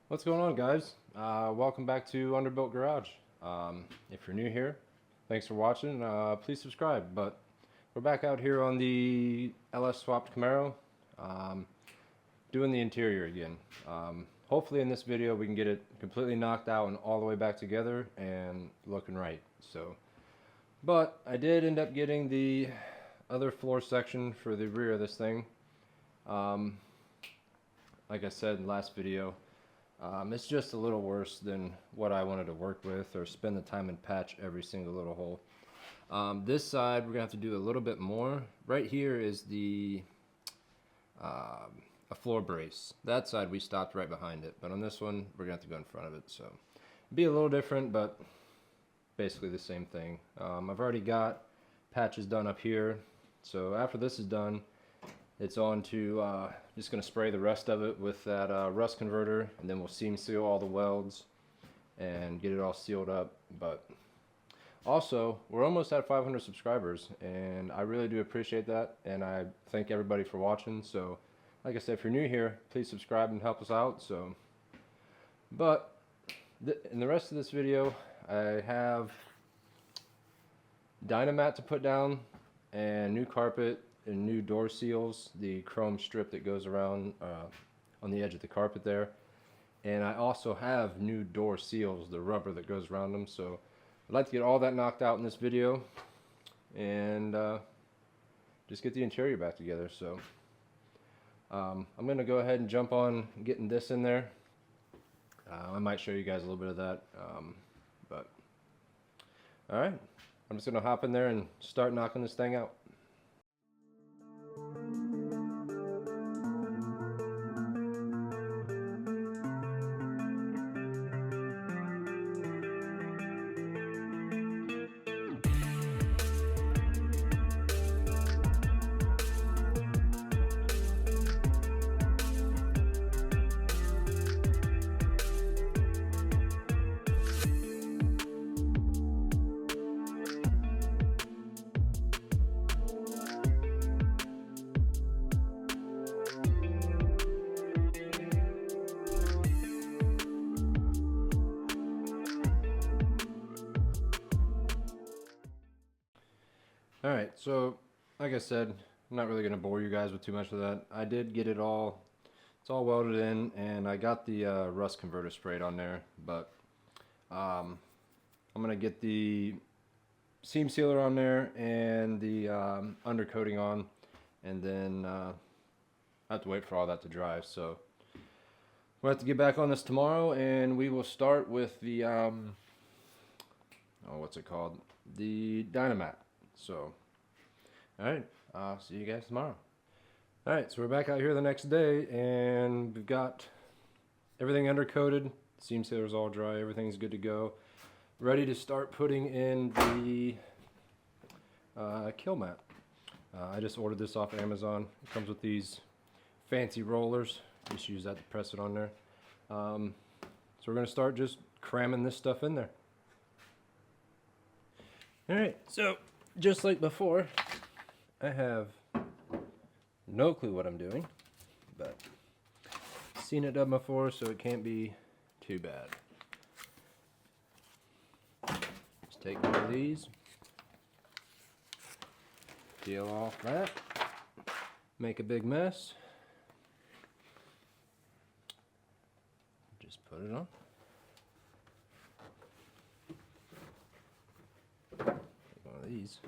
What's going on, guys? Welcome back to Underbuilt Garage. If you're new here, thanks for watching. Please subscribe. But we're back out here on the LS swapped Camaro, doing the interior again. Hopefully in this video we can get it completely knocked out and all the way back together and looking right. But I did end up getting the other floor section for the rear of this thing. Like I said in the last video, it's just a little worse than what I wanted to work with or spend the time and patch every single little hole. This side we're gonna have to do a little bit more. Right here is the a floor brace. That side we stopped right behind it, but on this one we're gonna have to go in front of it. So be a little different, but basically the same thing. I've already got patches done up here, so after this is done, it's on to just going to spray the rest of it with that rust converter, and then we'll seam seal all the welds and get it all sealed up. But also, we're almost at 500 subscribers, and I really do appreciate that, and I thank everybody for watching. So like I said, if you're new here, please subscribe and help us out. But in the rest of this video, I have Dynamat to put down and new carpet and new door seals, the chrome strip that goes around on the edge of the carpet there. And I also have new door seals, the rubber that goes around them. So I'd like to get all that knocked out in this video and just get the interior back together. So I'm going to go ahead and jump on getting this in there. I might show you guys a little bit of that. But all right, I'm just going to hop in there and start knocking this thing out. Alright, so like I said, I'm not really going to bore you guys with too much of that. I did get it all, it's all welded in, and I got the rust converter sprayed on there, but I'm going to get the seam sealer on there and the undercoating on, and then I have to wait for all that to dry. So we'll have to get back on this tomorrow, and we will start with the, what's it called? The Dynamat. So, alright, I'll see you guys tomorrow. Alright, so we're back out here the next day, and we've got everything undercoated, seam sealer's all dry, everything's good to go. Ready to start putting in the kill mat. I just ordered this off Amazon. It comes with these fancy rollers. Just use that to press it on there. So we're going to start just cramming this stuff in there. Alright, so just like before, I have no clue what I'm doing, but seen it done before, so it can't be too bad. Just take one of these, peel off that, make a big mess, just put it on. Take one of these.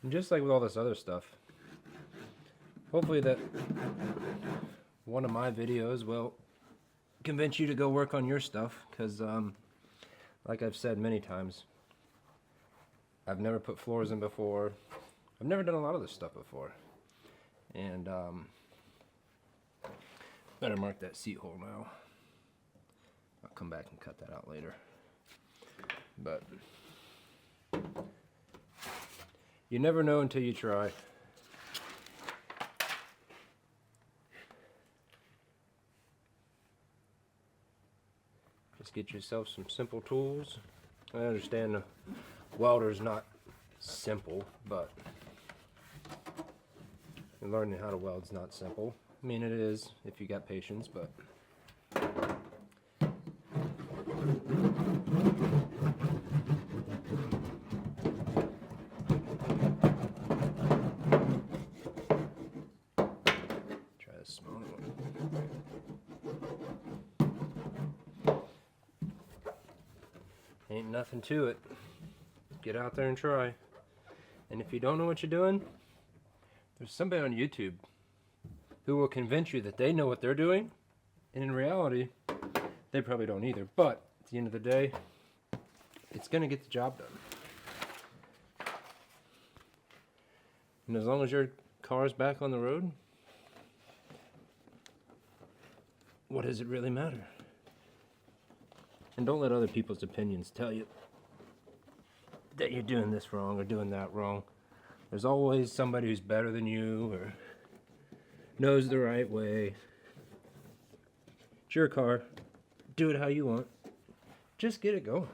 And just like with all this other stuff, hopefully that one of my videos will convince you to go work on your stuff, because like I've said many times, I've never put floors in before. I've never done a lot of this stuff before. And better mark that seat hole now. I'll come back and cut that out later. But you never know until you try. Just get yourself some simple tools. I understand the welder's not simple, but learning how to weld's not simple. I mean, it is if you got patience, but try this smaller one. Ain't nothing to it. Get out there and try. And if you don't know what you're doing, there's somebody on YouTube who will convince you that they know what they're doing, and in reality, they probably don't either. But at the end of the day, it's gonna get the job done. And as long as your car's back on the road, what does it really matter? And don't let other people's opinions tell you that you're doing this wrong or doing that wrong. There's always somebody who's better than you or knows the right way. It's your car. Do it how you want. Just get it going.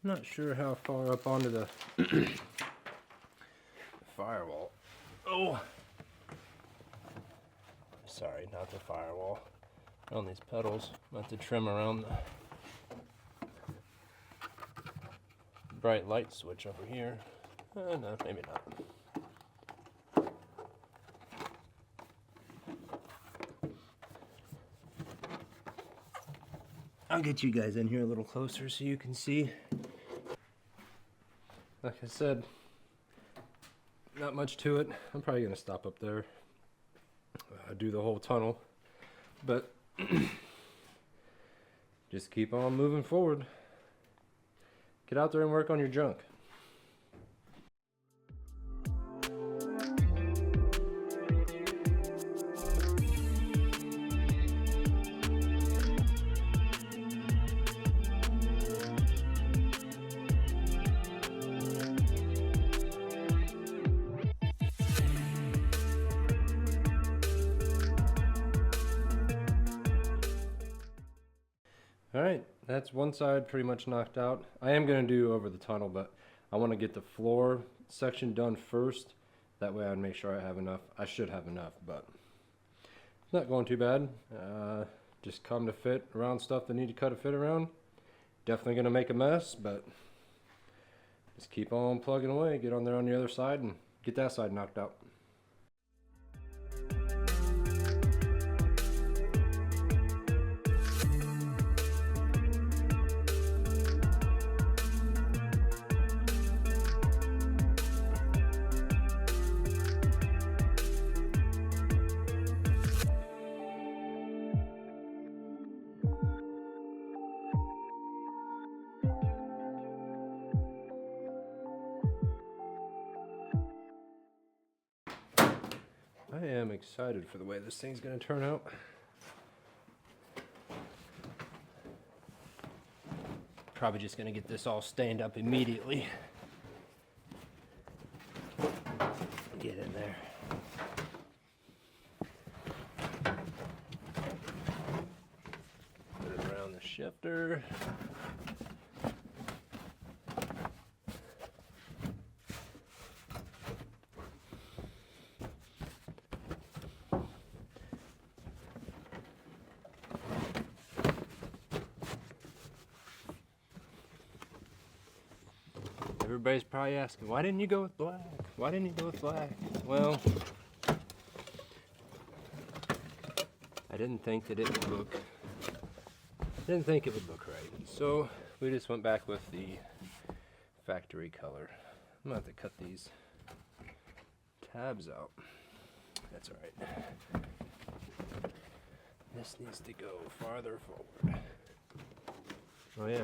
Not sure how far up onto the firewall. Oh, sorry, not the firewall. On these pedals, I'm about to trim around the bright light switch over here. No, maybe not. I'll get you guys in here a little closer so you can see. Like I said, not much to it. I'm probably going to stop up there, do the whole tunnel, but just keep on moving forward. Get out there and work on your junk. Alright, that's one side pretty much knocked out. I am going to do over the tunnel, but I want to get the floor section done first. That way I'd make sure I have enough. I should have enough, but it's not going too bad. Just come to fit around stuff that need to cut a fit around. Definitely going to make a mess, but just keep on plugging away. Get on there on the other side and get that side knocked out. I am excited for the way this thing's going to turn out. Probably just going to get this all stained up immediately. Get in there. Put it around the shifter. Everybody's probably asking, why didn't you go with black? Why didn't you go with black? Well, I didn't think that it would look, right. So we just went back with the factory color. I'm gonna have to cut these tabs out. That's alright. This needs to go farther forward. Oh yeah,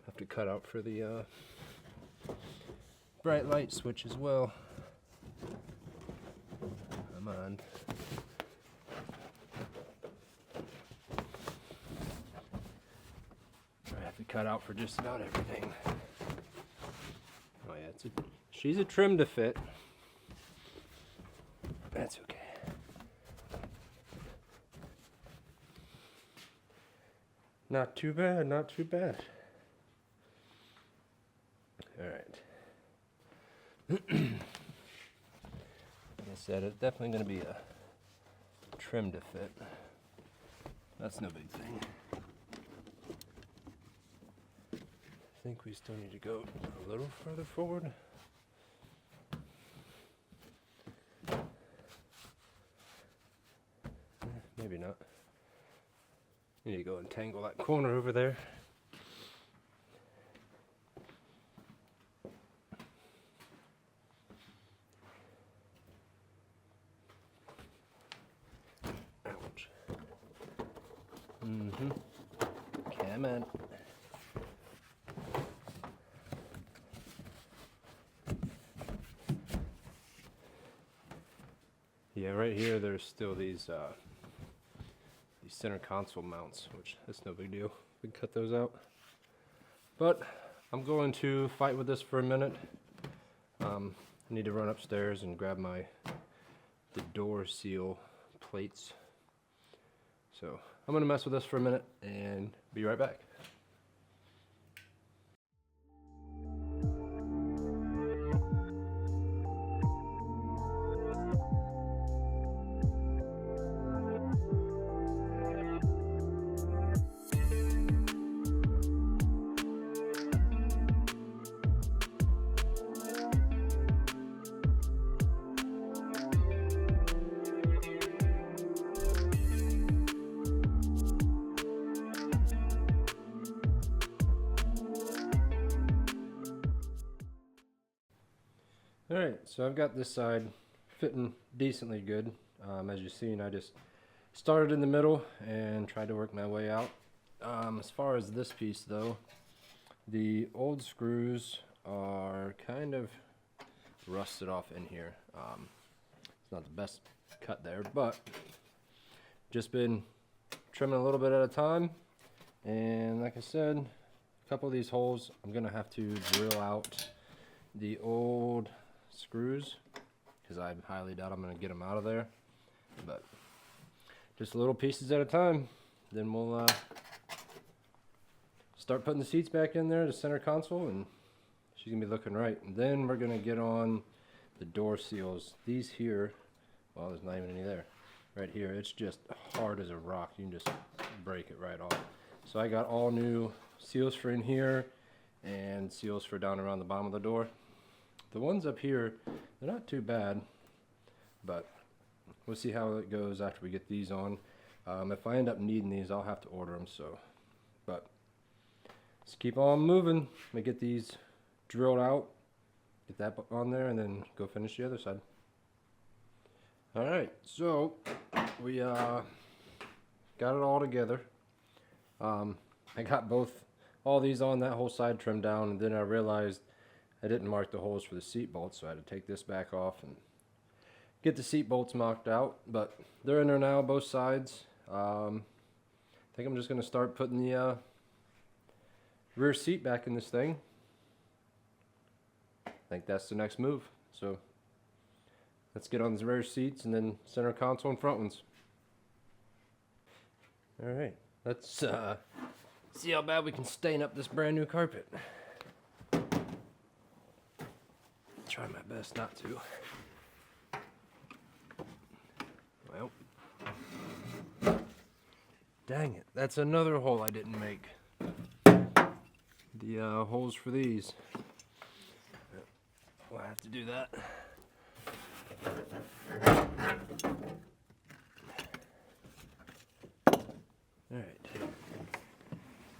have to cut out for the bright light switch as well. Come on. cut out for just about everything. Oh yeah, she's a trim to fit. That's okay. Not too bad, not too bad. Alright. Like I said, it's definitely going to be a trim to fit. That's no big thing. I think we still need to go a little further forward. Maybe not. You need to go and tangle that corner over there. Ouch. Come on. Yeah, right here there's still these center console mounts, which that's no big deal. We can cut those out. But I'm going to fight with this for a minute. I need to run upstairs and grab the door seal plates. So I'm gonna mess with this for a minute and be right back. Alright, so I've got this side fitting decently good. As you've seen, I just started in the middle and tried to work my way out. As far as this piece though, the old screws are kind of rusted off in here. It's not the best cut there, but just been trimming a little bit at a time. And like I said, a couple of these holes I'm gonna have to drill out the old screws because I highly doubt I'm going to get them out of there, but just little pieces at a time. Then we'll start putting the seats back in there, the center console, and she's gonna be looking right. And then we're gonna get on the door seals. These here, well, there's not even any there. Right here, it's just hard as a rock. You can just break it right off. So I got all new seals for in here and seals for down around the bottom of the door. The ones up here, they're not too bad, but we'll see how it goes after we get these on. If I end up needing these, I'll have to order them. So, but let's keep on moving. Let me get these drilled out, get that on there, and then go finish the other side. All right, so we got it all together. I got all these on, that whole side trimmed down, and then I realized I didn't mark the holes for the seat bolts, so I had to take this back off and get the seat bolts marked out. But they're in there now, both sides. I think I'm just going to start putting the rear seat back in this thing. I think that's the next move. So let's get on the rear seats and then center console and front ones. All right, let's see how bad we can stain up this brand new carpet. Try my best not to. Well, dang it, that's another hole I didn't make. The holes for these. We'll have to do that. Alright.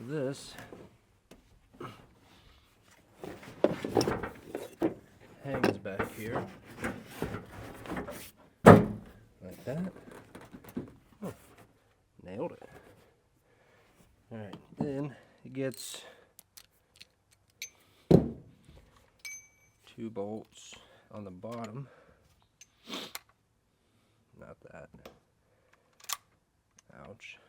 This hangs back here. Like that. Oh, nailed it. Alright, then it gets 2 bolts on the bottom. Not that. Ouch.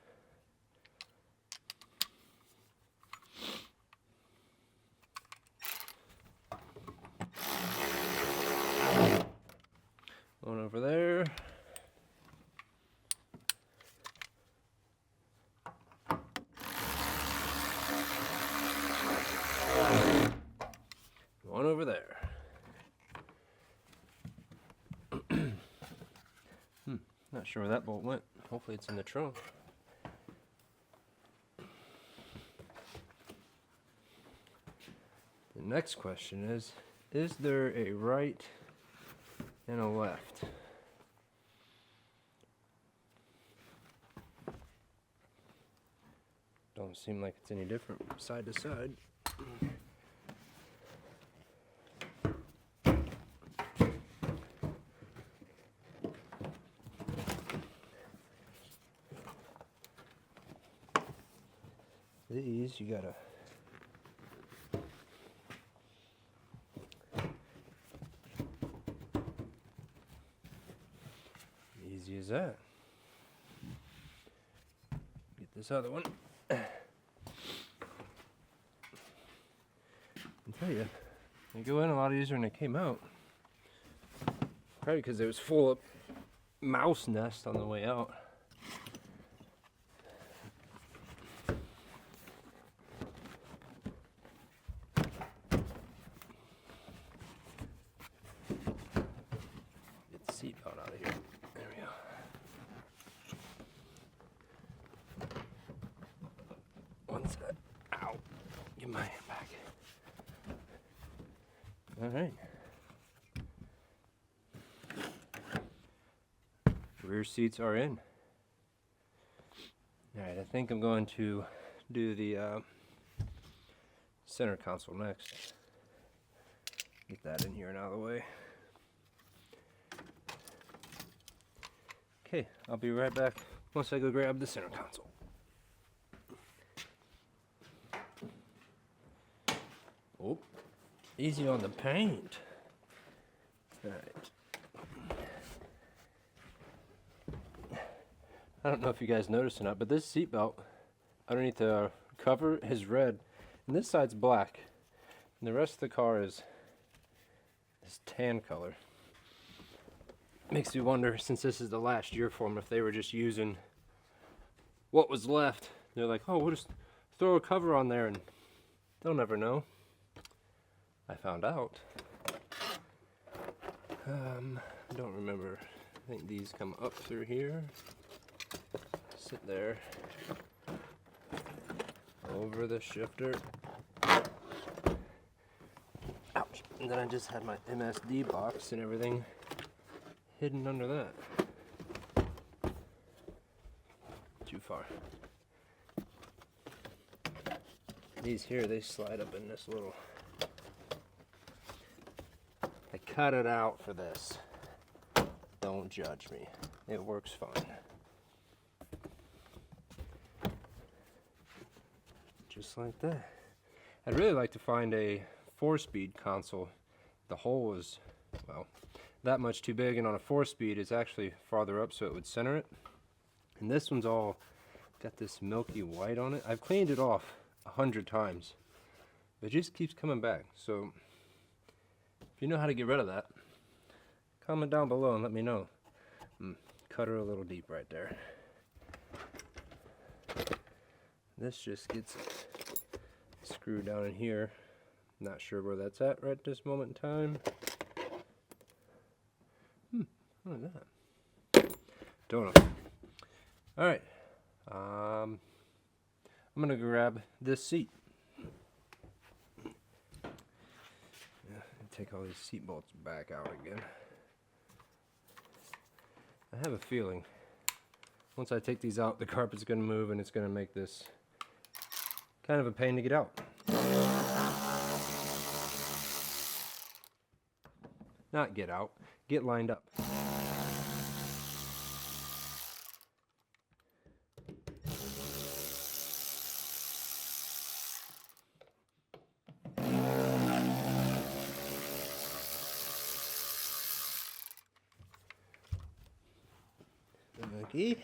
Not sure where that bolt went. Hopefully it's in the trunk. The next question is there a right and a left? Don't seem like it's any different side to side. These, you gotta easy as that. Get this other one. I tell you, they go in a lot easier than they came out. Probably because it was full of mouse nest on the way out. Get the seatbelt out of here. There we go. One side. Ow. Get my hand back. All right. Rear seats are in. All right, I think I'm going to do the center console next. Get that in here and out of the way. Okay, I'll be right back once I go grab the center console. Oh, easy on the paint. All right. I don't know if you guys noticed or not, but this seatbelt underneath the cover is red, and this side's black, and the rest of the car is this tan color. Makes me wonder, since this is the last year for them, if they were just using what was left. They're like, oh, we'll just throw a cover on there, and they'll never know. I found out. I don't remember. I think these come up through here. Sit there. Over the shifter. Ouch. And then I just had my MSD box and everything hidden under that. Too far. These here, they slide up in this little... I cut it out for this. Don't judge me. It works fine. Just like that. I'd really like to find a 4-speed console. The hole is, well, that much too big, and on a 4-speed it's actually farther up so it would center it. And this one's all got this milky white on it. I've cleaned it off 100 times. It just keeps coming back. So if you know how to get rid of that, comment down below and let me know. Cut her a little deep right there. This just gets screwed down in here. Not sure where that's at right this moment in time. Look at that. Don't know. Alright. I'm gonna grab this seat. Take all these seat bolts back out again. I have a feeling once I take these out, the carpet's gonna move and it's gonna make this kind of a pain to get out. Not get out, get lined up. Okay.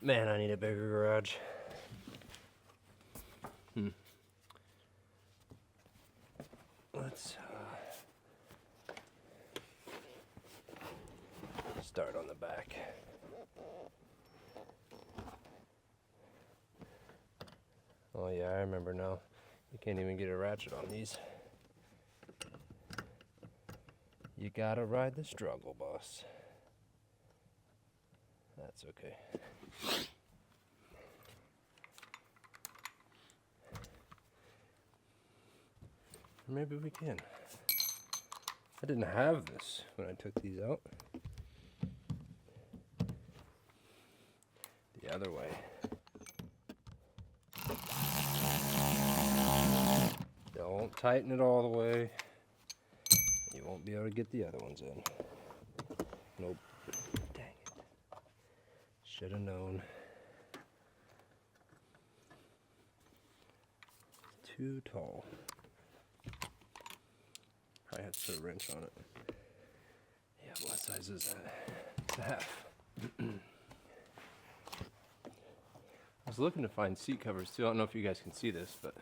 Man, I need a bigger garage. Let's start on the back. Oh yeah, I remember now. You can't even get a ratchet on these. You gotta ride the struggle, boss. That's okay. Maybe we can. I didn't have this when I took these out. The other way. Don't tighten it all the way. You won't be able to get the other ones in. Nope. Dang it. Should have known. Too tall. Probably had to put a wrench on it. Yeah, what size is that? It's a half. I was looking to find seat covers too. I don't know if you guys can see this, but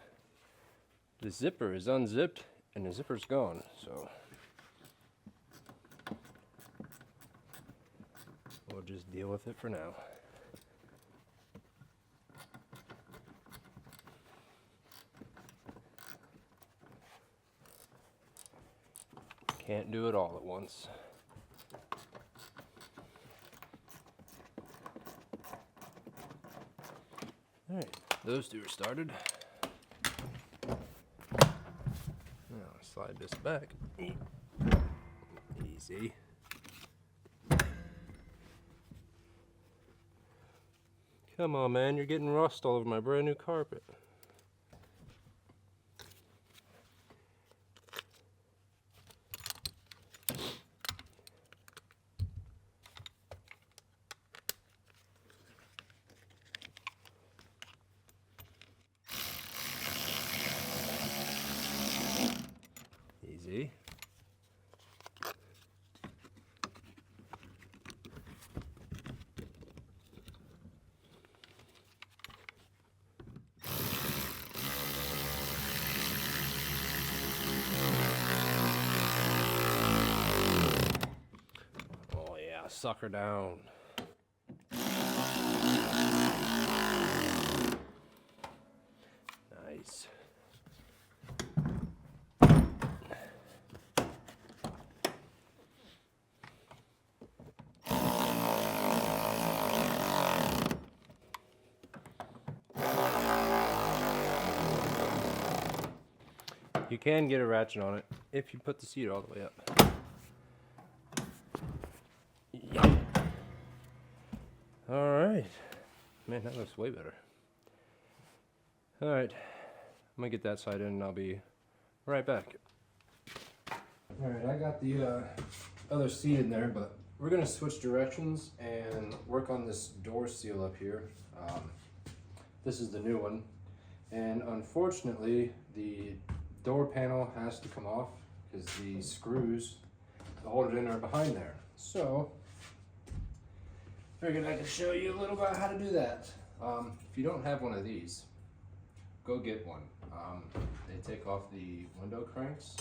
the zipper is unzipped and the zipper's gone, so we'll just deal with it for now. Can't do it all at once. Alright, those two are started. Now slide this back. Easy. Come on, man, you're getting rust all over my brand new carpet. Easy. Oh yeah, sucker down. Nice. You can get a ratchet on it if you put the seat all the way up. Yeah. Alright. Man, that looks way better. Alright. I'm gonna get that side in and I'll be right back. Alright, I got the other seat in there, but we're gonna switch directions and work on this door seal up here. This is the new one. And unfortunately, the door panel has to come off because the screws to hold it in are behind there. So, figured I could show you a little about how to do that. If you don't have one of these, go get one. They take off the window cranks.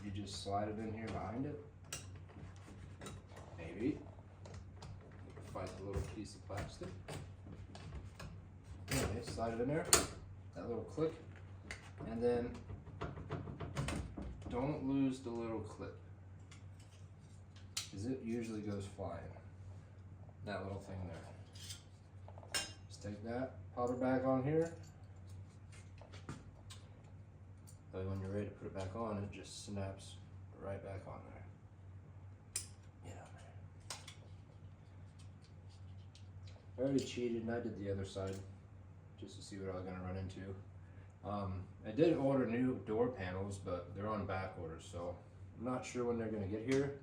You just slide it in here behind it. Maybe. Find a little piece of plastic. Anyway, slide it in there. That little click. And then don't lose the little clip, because it usually goes flying. That little thing there. Just take that, pop it back on here. That way when you're ready to put it back on, it just snaps right back on there. Get on there. I already cheated and I did the other side just to see what I was going to run into. I did order new door panels, but they're on back order, so I'm not sure when they're going to get here.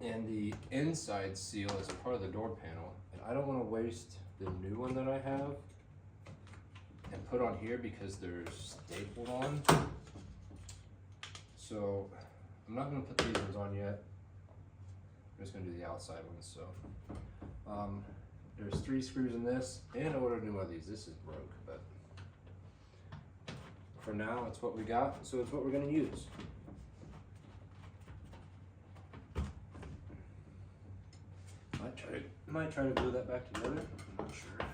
And the inside seal is part of the door panel, and I don't want to waste the new one that I have and put on here because they're stapled on. So I'm not going to put these ones on yet. I'm just going to do the outside ones. So there's 3 screws in this, and I ordered a new one of these. This is broke, but for now, it's what we got, so it's what we're going to use. Might try to glue that back together. I'm not sure.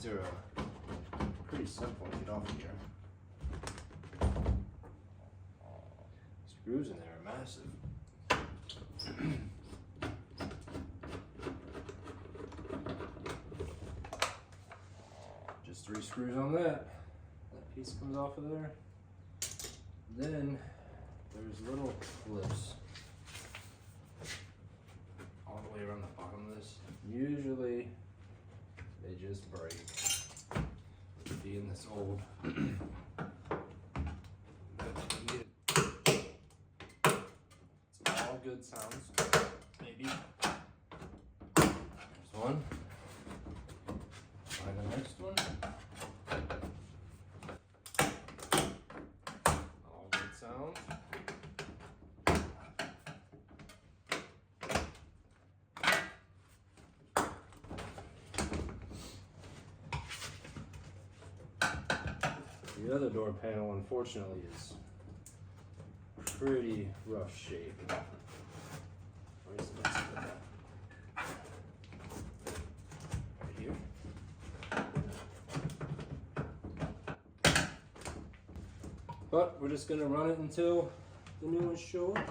These are pretty simple to get off of here. Screws in there are massive. Just 3 screws on that. That piece comes off of there. Then there's little clips all the way around the bottom of this. Usually they just break. Being this old. It's all good sounds. Maybe. There's one. Try the next one. All good sounds. The other door panel, unfortunately, is pretty rough shape. Where's the rest of that? Right here. But we're just gonna run it until the new ones show up.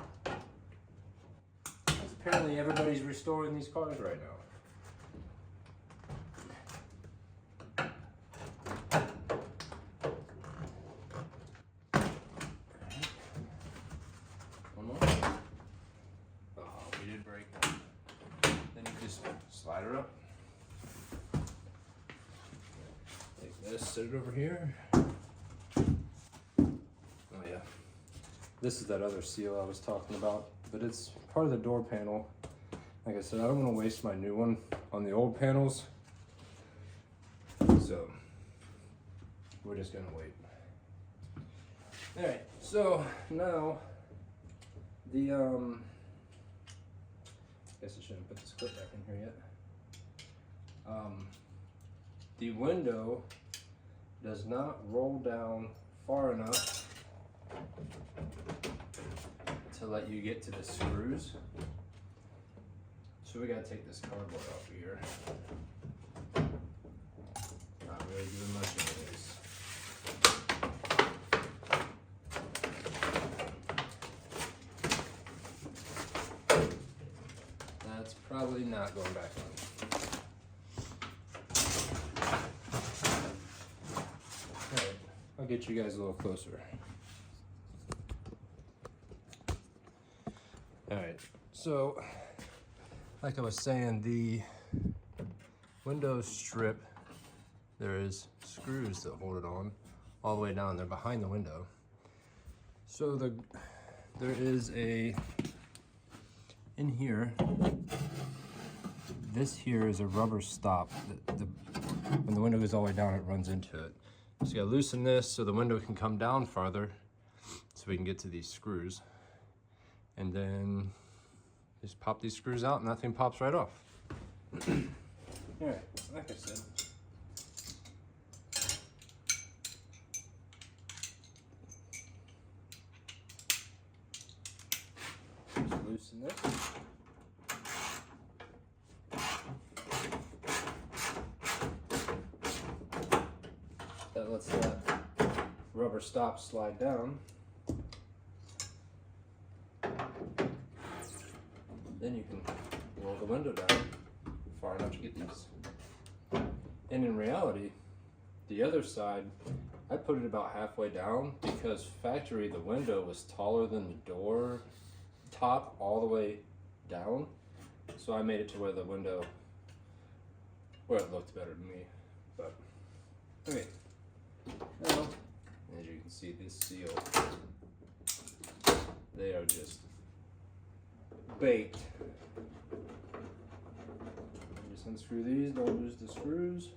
Because apparently everybody's restoring these cars right now. Slide her up. Take this, set it over here. Oh yeah. This is that other seal I was talking about, but it's part of the door panel. Like I said, I don't want to waste my new one on the old panels. So we're just gonna wait. Alright, so now the guess I shouldn't put this clip back in here yet. The window does not roll down far enough to let you get to the screws. So we gotta take this cardboard off of here. Not really doing much anyways. That's probably not going back on. Alright, I'll get you guys a little closer. Alright, so like I was saying, the window strip, there is screws that hold it on all the way down. They're behind the window. So there is a, in here, this here is a rubber stop. When the window goes all the way down, it runs into it. So you gotta loosen this so the window can come down farther so we can get to these screws. And then just pop these screws out and that thing pops right off. Alright, like I said. Just loosen this. That lets that rubber stop slide down. Then you can roll the window down far enough to get these. And in reality, the other side, I put it about halfway down because factory, the window was taller than the door top all the way down. So I made it to where the window, where it looked better to me. But, okay. Now, as you can see, this seal, they are just baked. Just unscrew these, don't lose the screws.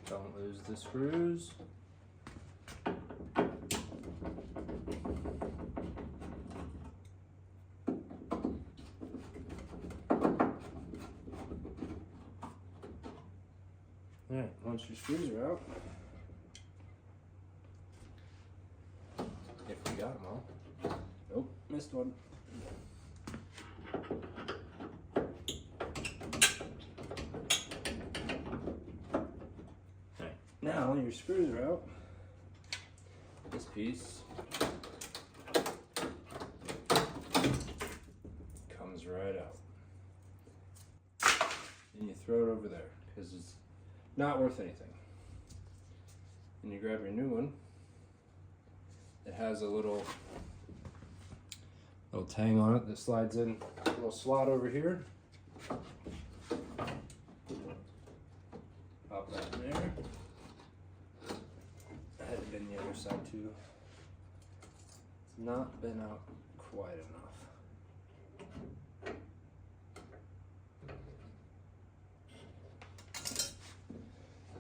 Don't lose the screws. Alright, once once your screws are out, if we got them all. Nope, missed one. Alright, now your screws are out. This piece comes right out. And you throw it over there because it's not worth anything. And you grab your new one. It has a little tang on it that slides in a little slot over here. Pop that in there. I had it been the other side too. It's not been out quite enough.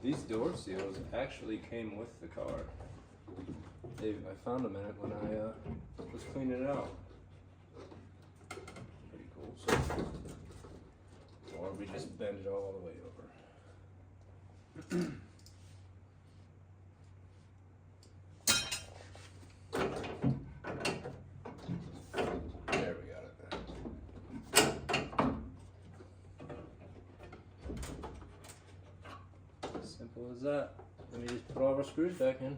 These door seals actually came with the car. I found them in it when I was cleaning it out. Pretty cool. So, or we just bend it all the way over. There we got it. Simple as that. Let me just put all our screws back in.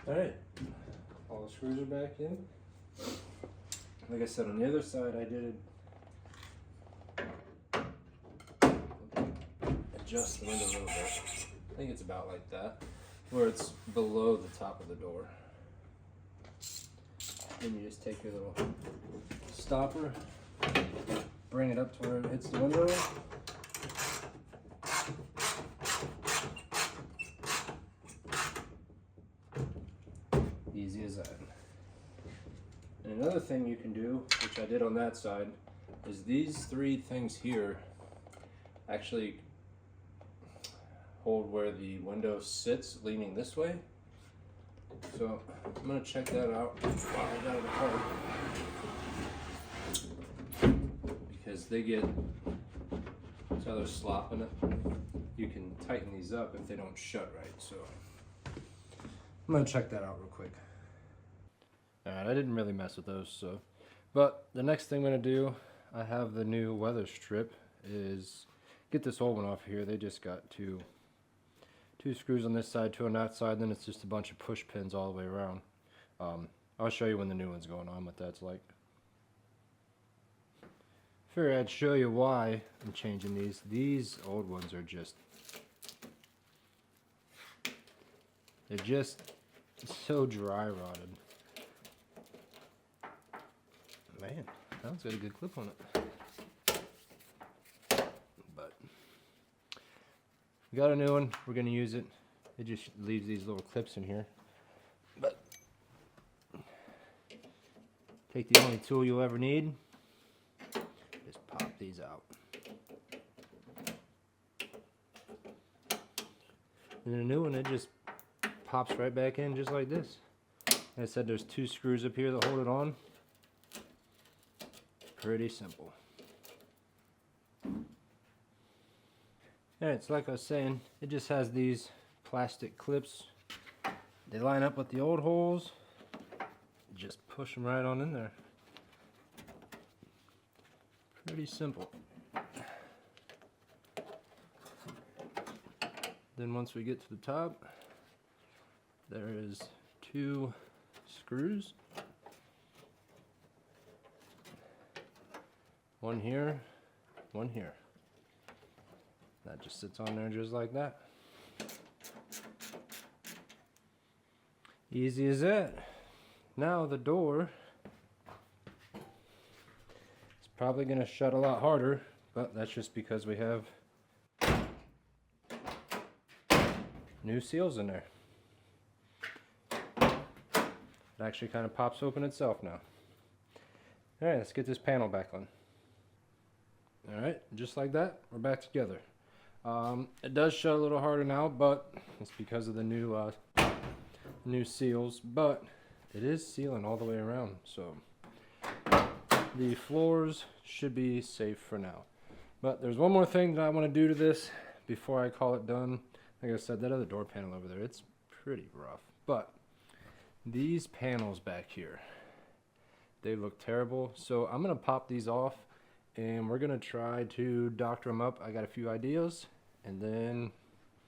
Alright, all the screws are back in. Like I said, on the other side I did adjust the window a little bit. I think it's about like that, where it's below the top of the door. Then you just take your little stopper, bring it up to where it hits the window. Easy as that. And another thing you can do, which I did on that side, is these three things here actually hold where the window sits leaning this way. So I'm going to check that out while I got it apart. Because they get, so they're slopping it. You can tighten these up if they don't shut right. So I'm going to check that out real quick. Alright, I didn't really mess with those, so. But the next thing I'm going to do, I have the new weather strip, is get this old one off here. They just got two screws on this side, two on that side, then it's just a bunch of push pins all the way around. I'll show you when the new one's going on what that's like. Figured I'd show you why I'm changing these. These old ones are just, they're just so dry rotted. Man, that one's got a good clip on it. But we got a new one. We're gonna use it. It just leaves these little clips in here. But take the only tool you'll ever need. Just pop these out. And the new one, it just pops right back in just like this. Like I said, there's two screws up here that hold it on. Pretty simple. Alright, so like I was saying, it just has these plastic clips. They line up with the old holes. Just push them right on in there. Pretty simple. Then once we get to the top, there is two screws. One here, one here. That just sits on there just like that. Easy as that. Now the door is probably going to shut a lot harder, but that's just because we have new seals in there. It actually kind of pops open itself now. Alright, let's get this panel back on. Alright, just like that, we're back together. It does shut a little harder now, but it's because of the new new seals, but it is sealing all the way around, so the floors should be safe for now. But there's one more thing that I want to do to this before I call it done. Like I said, that other door panel over there, it's pretty rough. But these panels back here, they look terrible. So I'm going to pop these off and we're going to try to doctor them up. I got a few ideas and then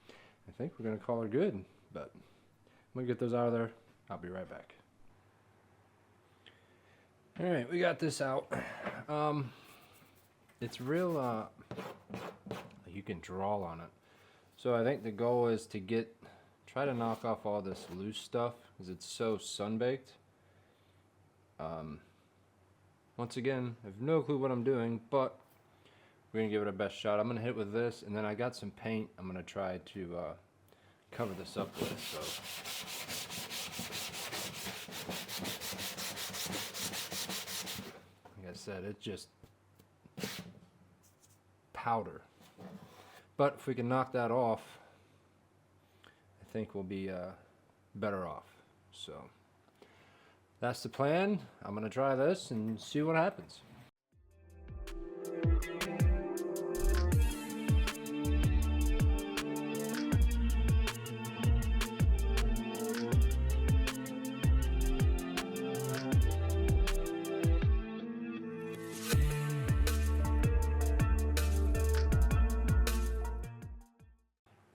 I think we're going to call her good. But I'm going to get those out of there. I'll be right back. Alright, we got this out. It's real, you can draw on it. So I think the goal is to try to knock off all this loose stuff because it's so sun-baked. Once again, I have no clue what I'm doing, but we're going to give it our best shot. I'm going to hit with this, and then I got some paint I'm going to try to cover this up with. So, like I said, it's just powder. But if we can knock that off, I think we'll be better off. So that's the plan. I'm going to try this and see what happens.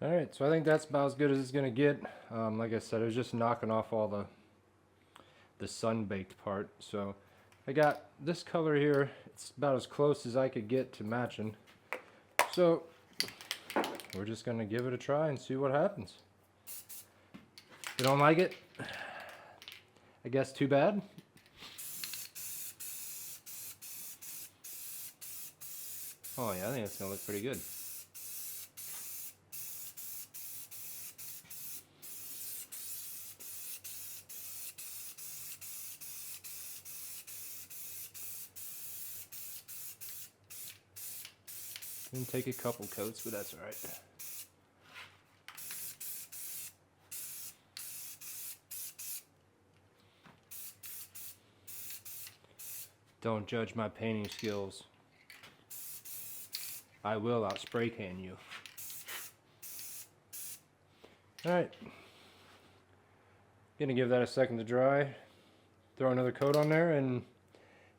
Alright, so I think that's about as good as it's going to get. Like I said, I was just knocking off all the sun-baked part. So I got this color here. It's about as close as I could get to matching. So we're just going to give it a try and see what happens. If you don't like it, I guess too bad. Oh yeah, I think it's going to look pretty good. And take a couple coats, but that's alright. Don't judge my painting skills. I will out-spray can you. Alright. Gonna give that a second to dry. Throw another coat on there and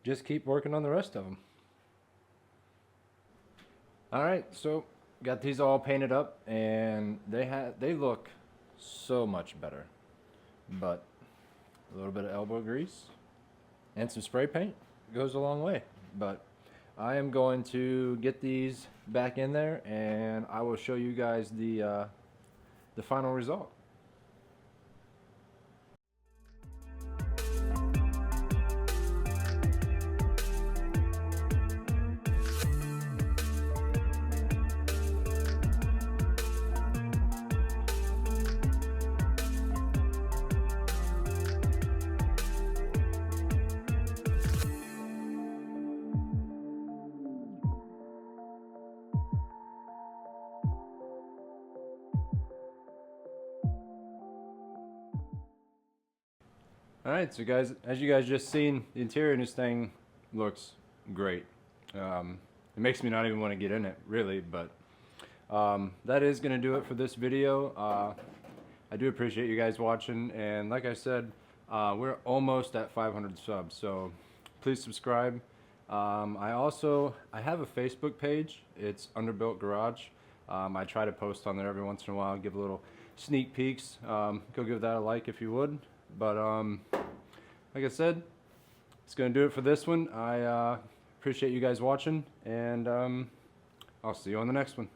just keep working on the rest of them. Alright, so got these all painted up and they look so much better. But a little bit of elbow grease and some spray paint goes a long way. But I am going to get these back in there and I will show you guys the final result. Alright, so guys, as you guys just seen, the interior in this thing looks great. It makes me not even want to get in it, really, but that is going to do it for this video. I do appreciate you guys watching, and like I said, we're almost at 500 subs, so please subscribe. I have a Facebook page. It's Underbuilt Garage. I try to post on there every once in a while, give a little sneak peeks. Go give that a like if you would. But like I said, it's going to do it for this one. I appreciate you guys watching, and I'll see you on the next one.